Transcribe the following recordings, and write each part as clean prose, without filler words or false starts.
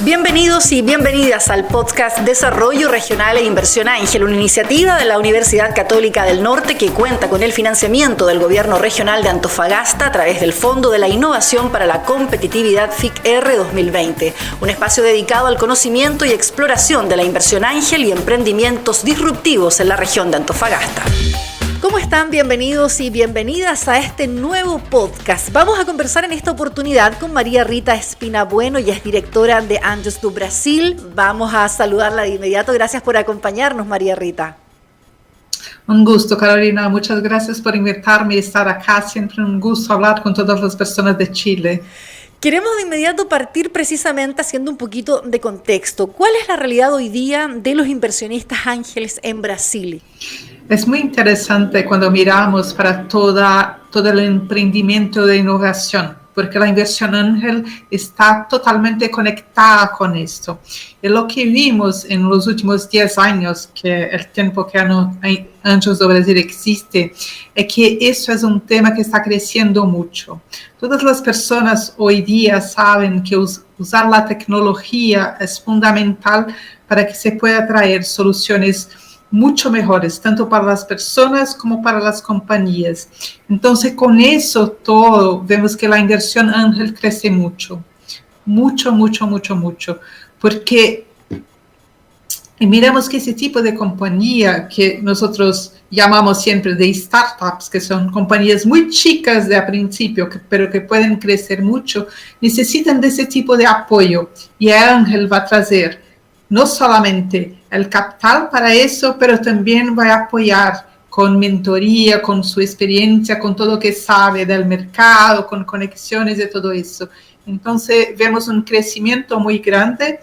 Bienvenidos y bienvenidas al podcast Desarrollo Regional e Inversión Ángel, una iniciativa de la Universidad Católica del Norte que cuenta con el financiamiento del Gobierno Regional de Antofagasta a través del Fondo de la Innovación para la Competitividad FIC-R 2020, un espacio dedicado al conocimiento y exploración de la inversión ángel y emprendimientos disruptivos en la región de Antofagasta. ¿Cómo están? Bienvenidos y bienvenidas a este nuevo podcast. Vamos a conversar en esta oportunidad con María Rita Espina Bueno, ella es directora de Anjos do Brasil. Vamos a saludarla de inmediato. Gracias por acompañarnos, María Rita. Un gusto, Carolina. Muchas gracias por invitarme a estar acá. Siempre un gusto hablar con todas las personas de Chile. Queremos de inmediato partir precisamente haciendo un poquito de contexto. ¿Cuál es la realidad hoy día de los inversionistas ángeles en Brasil? Es muy interesante cuando miramos para todo el emprendimiento de innovación, porque la inversión ángel está totalmente conectada con esto. Y lo que vimos en los últimos 10 años, que el tiempo que Anjos do Brasil existe, es que eso es un tema que está creciendo mucho. Todas las personas hoy día saben que usar la tecnología es fundamental para que se pueda traer soluciones mucho mejores, tanto para las personas como para las compañías. Entonces, con eso todo, vemos que la inversión ángel crece mucho, porque miramos que ese tipo de compañía que nosotros llamamos siempre de startups, que son compañías muy chicas de a principio, pero que pueden crecer mucho, necesitan de ese tipo de apoyo, y Ángel va a traer no solamente el capital para eso, pero también va a apoyar con mentoría, con su experiencia, con todo lo que sabe del mercado, con conexiones y todo eso. Entonces vemos un crecimiento muy grande.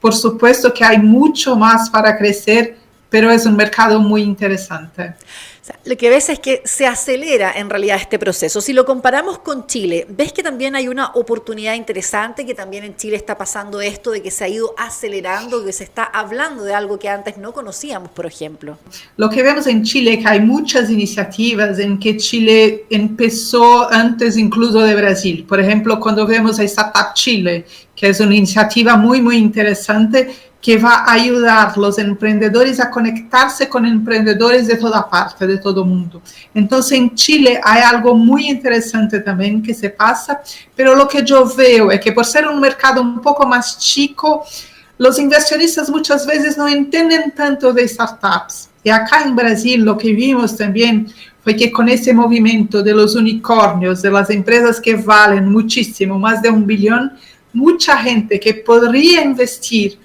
Por supuesto que hay mucho más para crecer, pero es un mercado muy interesante. O sea, lo que ves es que se acelera en realidad este proceso. Si lo comparamos con Chile, ¿ves que también hay una oportunidad interesante, que también en Chile está pasando esto de que se ha ido acelerando, que se está hablando de algo que antes no conocíamos, por ejemplo? Lo que vemos en Chile es que hay muchas iniciativas en que Chile empezó antes incluso de Brasil. Por ejemplo, cuando vemos a Startup Chile, que es una iniciativa muy, muy interesante, que va a ayudar a los emprendedores a conectarse con emprendedores de toda parte, de todo el mundo. Entonces, en Chile hay algo muy interesante también que se pasa, pero lo que yo veo es que por ser un mercado un poco más chico, los inversionistas muchas veces no entienden tanto de startups. Y acá en Brasil lo que vimos también fue que con ese movimiento de los unicornios, de las empresas que valen muchísimo, más de 1 billón, mucha gente que podría invertir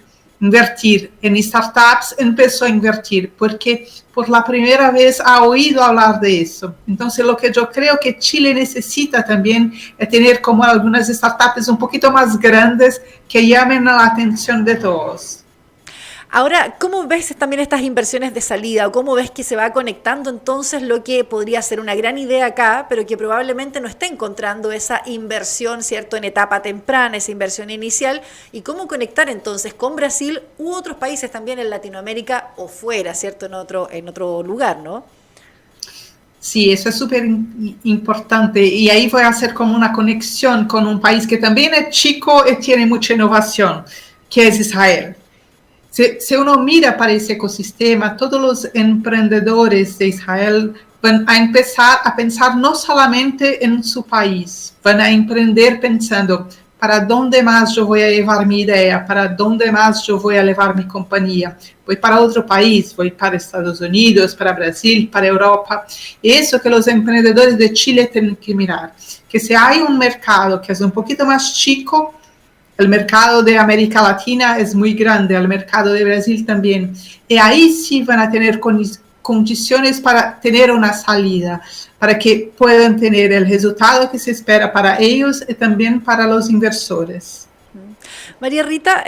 en startups empezó a invertir porque por la primera vez ha oído hablar de eso. Entonces lo que yo creo que Chile necesita también es tener como algunas startups un poquito más grandes que llamen la atención de todos. Ahora, ¿cómo ves también estas inversiones de salida? ¿O cómo ves que se va conectando entonces lo que podría ser una gran idea acá, pero que probablemente no esté encontrando esa inversión, ¿cierto?, en etapa temprana, esa inversión inicial? ¿Y cómo conectar entonces con Brasil u otros países también en Latinoamérica o fuera, ¿cierto?, en otro lugar, ¿no? Sí, eso es súper importante. Y ahí voy a hacer como una conexión con un país que también es chico y tiene mucha innovación, que es Israel. Si uno mira para ese ecosistema, todos los emprendedores de Israel van a empezar a pensar no solamente en su país, van a emprender pensando para dónde más yo voy a llevar mi idea, para dónde más yo voy a llevar mi compañía. Voy para otro país, voy para Estados Unidos, para Brasil, para Europa. Y eso que los emprendedores de Chile tienen que mirar, que si hay un mercado que es un poquito más chico, el mercado de América Latina es muy grande, el mercado de Brasil también. Y ahí sí van a tener condiciones para tener una salida, para que puedan tener el resultado que se espera para ellos y también para los inversores. María Rita,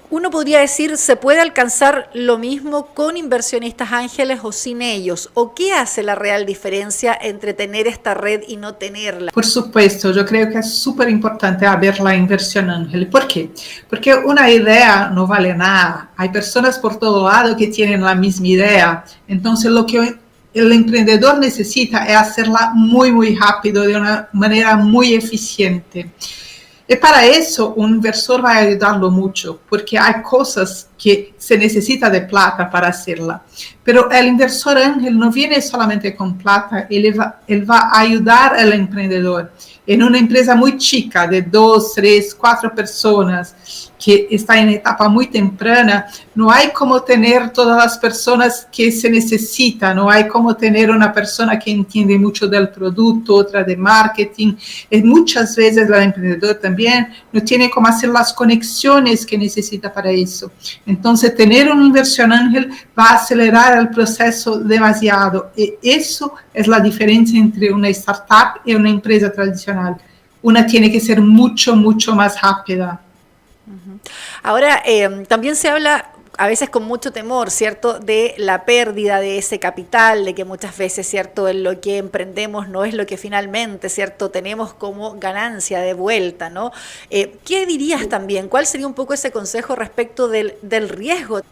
uno podría decir, ¿se puede alcanzar lo mismo con inversionistas ángeles o sin ellos? ¿O qué hace la real diferencia entre tener esta red y no tenerla? Por supuesto, yo creo que es súper importante ver la inversión ángel. ¿Por qué? Porque una idea no vale nada. Hay personas por todo lado que tienen la misma idea. Entonces, lo que el emprendedor necesita es hacerla muy, muy rápido, de una manera muy eficiente. Y para eso un inversor va a ayudarlo mucho, porque hay cosas que se necesita de plata para hacerla. Pero el inversor ángel no viene solamente con plata, él va a ayudar al emprendedor. En una empresa muy chica, de 2, 3, 4 personas, que está en etapa muy temprana, no hay como tener todas las personas que se necesitan, no hay como tener una persona que entiende mucho del producto, otra de marketing, y muchas veces el emprendedor también no tiene cómo hacer las conexiones que necesita para eso. Entonces, tener una inversión ángel va a acelerar el proceso demasiado, y eso es la diferencia entre una startup y una empresa tradicional. Una tiene que ser mucho, mucho más rápida. Ahora, también se habla, a veces con mucho temor, ¿cierto?, de la pérdida de ese capital, de que muchas veces, ¿cierto?, en lo que emprendemos no es lo que finalmente, ¿cierto?, tenemos como ganancia de vuelta, ¿no? ¿Qué dirías también? ¿Cuál sería un poco ese consejo respecto del riesgo?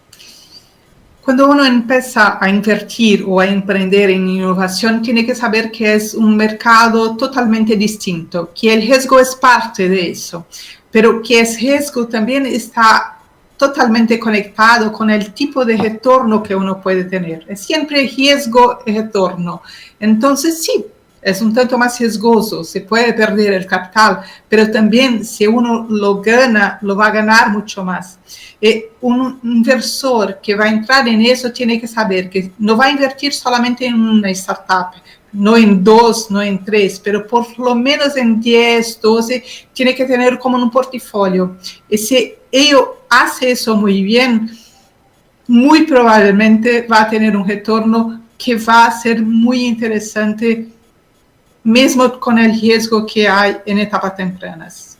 Cuando uno empieza a invertir o a emprender en innovación, tiene que saber que es un mercado totalmente distinto, que el riesgo es parte de eso, pero que ese riesgo también está totalmente conectado con el tipo de retorno que uno puede tener. Es siempre riesgo y retorno. Entonces, sí, es un tanto más riesgoso, se puede perder el capital, pero también si uno lo gana, lo va a ganar mucho más. Un inversor que va a entrar en eso tiene que saber que no va a invertir solamente en una startup, no en 2, no en 3, pero por lo menos en 10, 12, tiene que tener como un portafolio. Y si ellos hace eso muy bien, muy probablemente va a tener un retorno que va a ser muy interesante, mesmo con el riesgo que hay en etapas tempranas.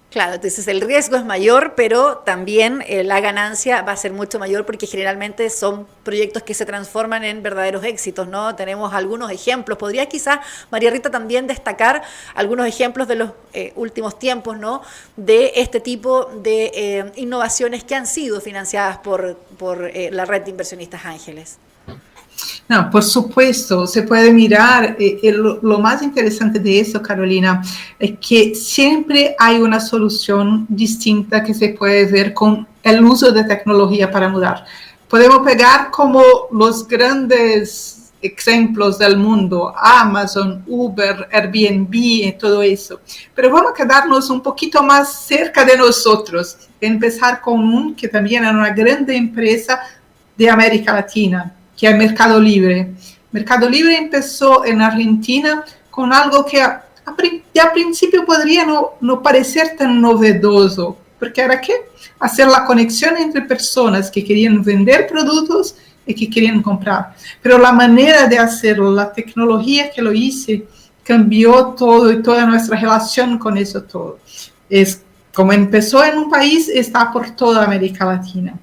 Claro, entonces el riesgo es mayor, pero también la ganancia va a ser mucho mayor porque generalmente son proyectos que se transforman en verdaderos éxitos, ¿no? Tenemos algunos ejemplos. ¿Podría quizás, María Rita, también destacar algunos ejemplos de los últimos tiempos, ¿no?, de este tipo de innovaciones que han sido financiadas por la red de inversionistas ángeles? No, por supuesto, se puede mirar. Lo más interesante de eso, Carolina, es que siempre hay una solución distinta que se puede ver con el uso de tecnología para mudar. Podemos pegar como los grandes ejemplos del mundo, Amazon, Uber, Airbnb y todo eso. Pero vamos a quedarnos un poquito más cerca de nosotros. Empezar con que también es una grande empresa de América Latina, que es Mercado Libre. Mercado Libre empezó en Argentina con algo que a principio podría no parecer tan novedoso, porque era que hacer la conexión entre personas que querían vender productos y que querían comprar. Pero la manera de hacerlo, la tecnología que lo hice, cambió todo y toda nuestra relación con eso todo. Es como empezó en un país, está por toda América Latina.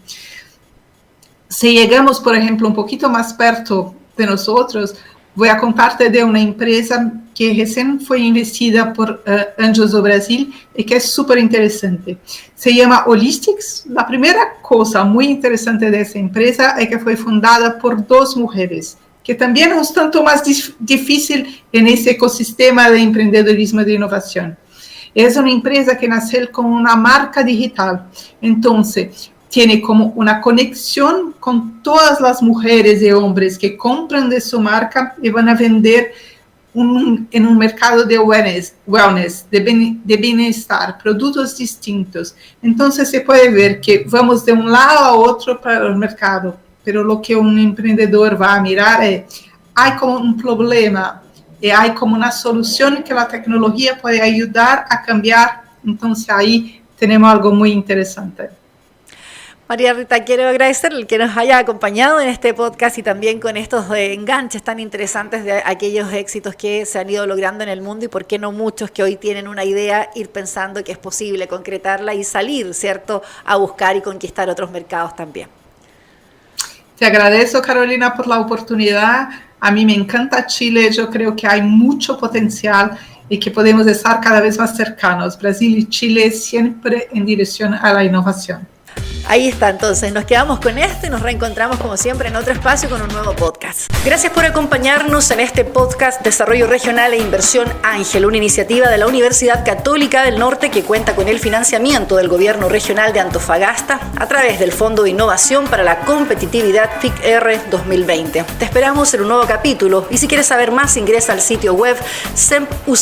Si llegamos, por ejemplo, un poquito más perto de nosotros, voy a contarte de una empresa que recién fue investida por Anjos do Brasil y que es súper interesante. Se llama Holistics. La primera cosa muy interesante de esa empresa es que fue fundada por 2 mujeres, que también es un tanto más difícil en ese ecosistema de emprendedorismo de innovación. Es una empresa que nació con una marca digital. Entonces, tiene como una conexión con todas las mujeres y hombres que compran de su marca y van a vender en un mercado de wellness, de bienestar, productos distintos. Entonces se puede ver que vamos de un lado a otro para el mercado, pero lo que un emprendedor va a mirar es, hay como un problema y hay como una solución que la tecnología puede ayudar a cambiar. Entonces ahí tenemos algo muy interesante. María Rita, quiero agradecerle que nos haya acompañado en este podcast y también con estos enganches tan interesantes de aquellos éxitos que se han ido logrando en el mundo y por qué no muchos que hoy tienen una idea, ir pensando que es posible concretarla y salir, ¿cierto?, a buscar y conquistar otros mercados también. Te agradezco, Carolina, por la oportunidad. A mí me encanta Chile, yo creo que hay mucho potencial y que podemos estar cada vez más cercanos. Brasil y Chile siempre en dirección a la innovación. Ahí está, entonces nos quedamos con esto y nos reencontramos como siempre en otro espacio con un nuevo podcast. Gracias por acompañarnos en este podcast Desarrollo Regional e Inversión Ángel, una iniciativa de la Universidad Católica del Norte que cuenta con el financiamiento del Gobierno Regional de Antofagasta a través del Fondo de Innovación para la Competitividad FIC-R 2020. Te esperamos en un nuevo capítulo y si quieres saber más ingresa al sitio web sempucn.cl.